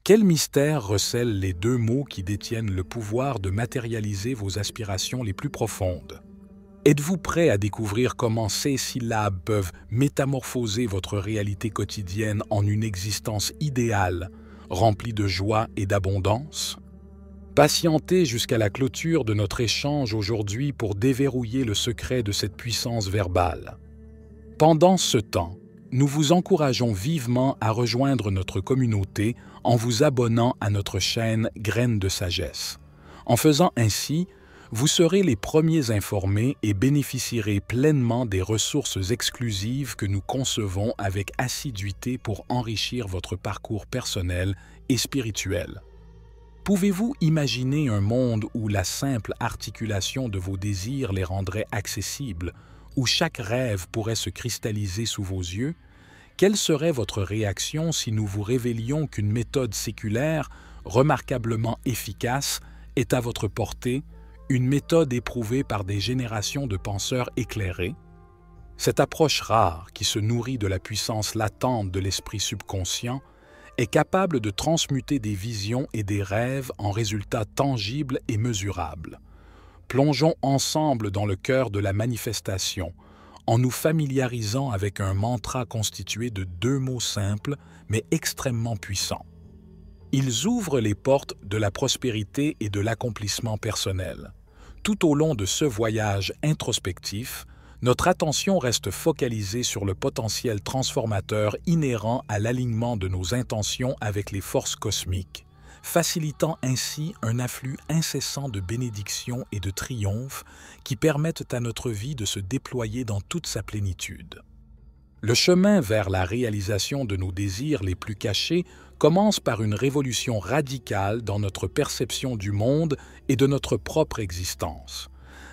Quel mystère recèlent les deux mots qui détiennent le pouvoir de matérialiser vos aspirations les plus profondes? Êtes-vous prêt à découvrir comment ces syllabes peuvent métamorphoser votre réalité quotidienne en une existence idéale, remplie de joie et d'abondance? Patientez jusqu'à la clôture de notre échange aujourd'hui pour déverrouiller le secret de cette puissance verbale. Pendant ce temps, nous vous encourageons vivement à rejoindre notre communauté en vous abonnant à notre chaîne Graines de Sagesse. En faisant ainsi, vous serez les premiers informés et bénéficierez pleinement des ressources exclusives que nous concevons avec assiduité pour enrichir votre parcours personnel et spirituel. Pouvez-vous imaginer un monde où la simple articulation de vos désirs les rendrait accessibles, où chaque rêve pourrait se cristalliser sous vos yeux? Quelle serait votre réaction si nous vous révélions qu'une méthode séculaire, remarquablement efficace, est à votre portée, une méthode éprouvée par des générations de penseurs éclairés? Cette approche rare, qui se nourrit de la puissance latente de l'esprit subconscient, est capable de transmuter des visions et des rêves en résultats tangibles et mesurables. Plongeons ensemble dans le cœur de la manifestation, en nous familiarisant avec un mantra constitué de deux mots simples, mais extrêmement puissants. Ils ouvrent les portes de la prospérité et de l'accomplissement personnel. Tout au long de ce voyage introspectif, notre attention reste focalisée sur le potentiel transformateur inhérent à l'alignement de nos intentions avec les forces cosmiques, facilitant ainsi un afflux incessant de bénédictions et de triomphes qui permettent à notre vie de se déployer dans toute sa plénitude. Le chemin vers la réalisation de nos désirs les plus cachés commence par une révolution radicale dans notre perception du monde et de notre propre existence.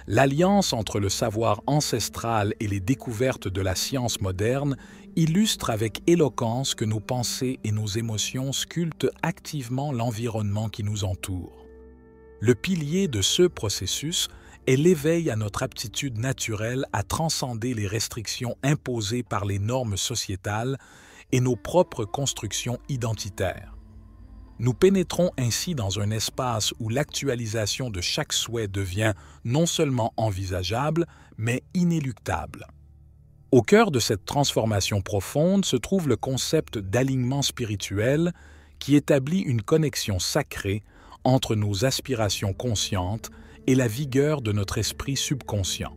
L'alliance entre le savoir ancestral et les découvertes de la science moderne illustre avec éloquence que nos pensées et nos émotions sculptent activement l'environnement qui nous entoure. Le pilier de ce processus est l'éveil à notre aptitude naturelle à transcender les restrictions imposées par les normes sociétales et nos propres constructions identitaires. Nous pénétrons ainsi dans un espace où l'actualisation de chaque souhait devient non seulement envisageable, mais inéluctable. Au cœur de cette transformation profonde se trouve le concept d'alignement spirituel qui établit une connexion sacrée entre nos aspirations conscientes et la vigueur de notre esprit subconscient.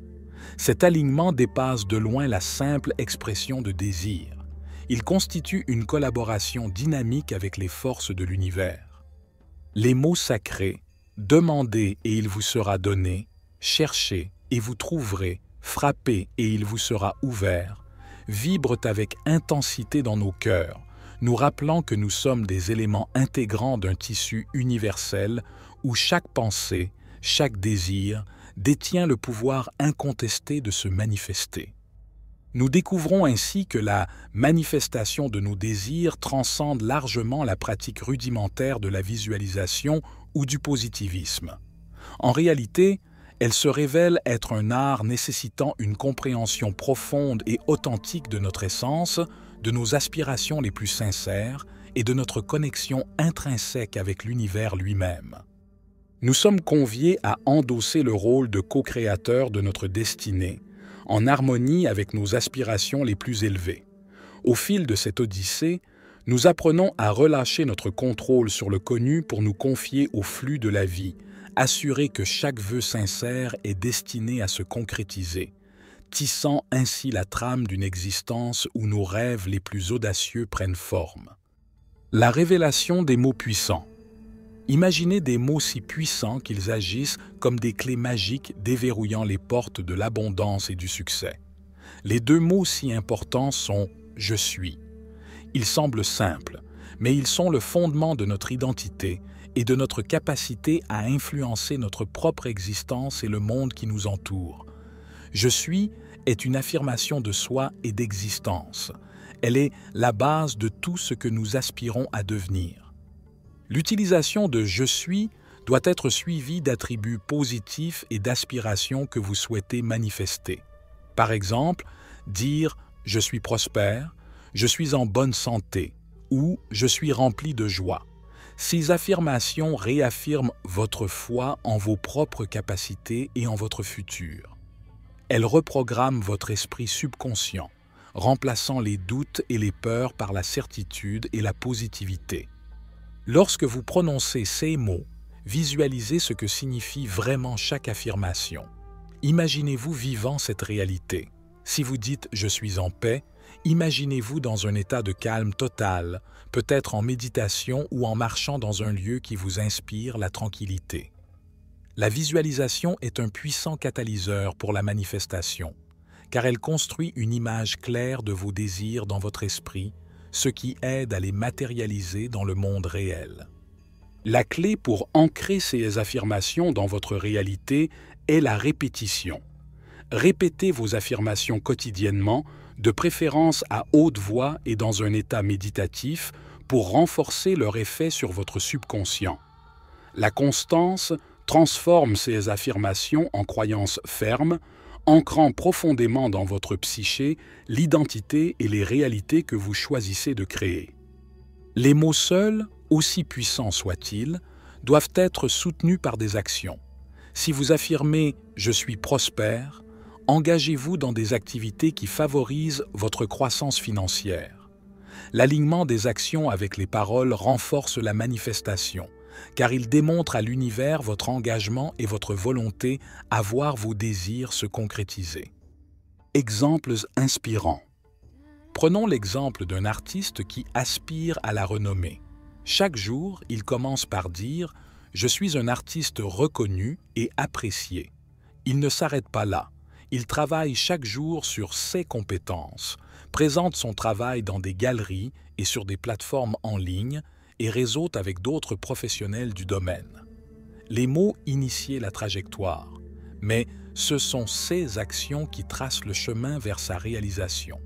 Cet alignement dépasse de loin la simple expression de désir. Il constitue une collaboration dynamique avec les forces de l'univers. Les mots sacrés « Demandez et il vous sera donné »,« Cherchez et vous trouverez »,« Frappez et il vous sera ouvert » vibrent avec intensité dans nos cœurs, nous rappelant que nous sommes des éléments intégrants d'un tissu universel où chaque pensée, chaque désir détient le pouvoir incontesté de se manifester. Nous découvrons ainsi que la manifestation de nos désirs transcende largement la pratique rudimentaire de la visualisation ou du positivisme. En réalité, elle se révèle être un art nécessitant une compréhension profonde et authentique de notre essence, de nos aspirations les plus sincères et de notre connexion intrinsèque avec l'univers lui-même. Nous sommes conviés à endosser le rôle de co-créateur de notre destinée, en harmonie avec nos aspirations les plus élevées. Au fil de cette odyssée, nous apprenons à relâcher notre contrôle sur le connu pour nous confier au flux de la vie, assurer que chaque vœu sincère est destiné à se concrétiser, tissant ainsi la trame d'une existence où nos rêves les plus audacieux prennent forme. La révélation des mots puissants. Imaginez des mots si puissants qu'ils agissent comme des clés magiques déverrouillant les portes de l'abondance et du succès. Les deux mots si importants sont « je suis ». Ils semblent simples, mais ils sont le fondement de notre identité et de notre capacité à influencer notre propre existence et le monde qui nous entoure. « Je suis » est une affirmation de soi et d'existence. Elle est la base de tout ce que nous aspirons à devenir. L'utilisation de « je suis » doit être suivie d'attributs positifs et d'aspirations que vous souhaitez manifester. Par exemple, dire « je suis prospère »,« je suis en bonne santé » ou « je suis rempli de joie ». Ces affirmations réaffirment votre foi en vos propres capacités et en votre futur. Elles reprogramment votre esprit subconscient, remplaçant les doutes et les peurs par la certitude et la positivité. Lorsque vous prononcez ces mots, visualisez ce que signifie vraiment chaque affirmation. Imaginez-vous vivant cette réalité. Si vous dites « je suis en paix », imaginez-vous dans un état de calme total, peut-être en méditation ou en marchant dans un lieu qui vous inspire la tranquillité. La visualisation est un puissant catalyseur pour la manifestation, car elle construit une image claire de vos désirs dans votre esprit, ce qui aide à les matérialiser dans le monde réel. La clé pour ancrer ces affirmations dans votre réalité est la répétition. Répétez vos affirmations quotidiennement, de préférence à haute voix et dans un état méditatif, pour renforcer leur effet sur votre subconscient. La constance transforme ces affirmations en croyances fermes, ancrant profondément dans votre psyché l'identité et les réalités que vous choisissez de créer. Les mots seuls, aussi puissants soient-ils, doivent être soutenus par des actions. Si vous affirmez « je suis prospère », engagez-vous dans des activités qui favorisent votre croissance financière. L'alignement des actions avec les paroles renforce la manifestation, car il démontre à l'univers votre engagement et votre volonté à voir vos désirs se concrétiser. Exemples inspirants. Prenons l'exemple d'un artiste qui aspire à la renommée. Chaque jour, il commence par dire « Je suis un artiste reconnu et apprécié ». Il ne s'arrête pas là. Il travaille chaque jour sur ses compétences, présente son travail dans des galeries et sur des plateformes en ligne et réseaute avec d'autres professionnels du domaine. Les mots initiaient la trajectoire, mais ce sont ces actions qui tracent le chemin vers sa réalisation.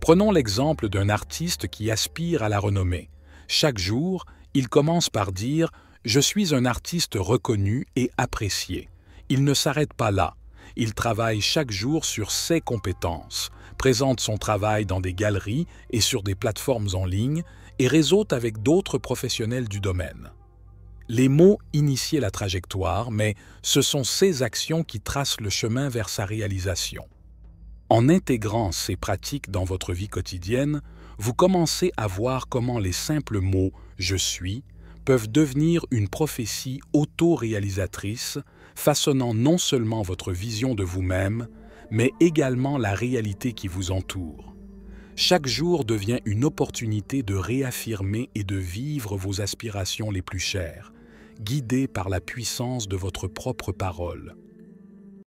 Prenons l'exemple d'un artiste qui aspire à la renommée. Chaque jour, il commence par dire « Je suis un artiste reconnu et apprécié ». Il ne s'arrête pas là. Il travaille chaque jour sur ses compétences, présente son travail dans des galeries et sur des plateformes en ligne et réseaute avec d'autres professionnels du domaine. Les mots initiaient la trajectoire, mais ce sont ces actions qui tracent le chemin vers sa réalisation. En intégrant ces pratiques dans votre vie quotidienne, vous commencez à voir comment les simples mots « je suis » peuvent devenir une prophétie auto-réalisatrice, façonnant non seulement votre vision de vous-même, mais également la réalité qui vous entoure. Chaque jour devient une opportunité de réaffirmer et de vivre vos aspirations les plus chères, guidées par la puissance de votre propre parole.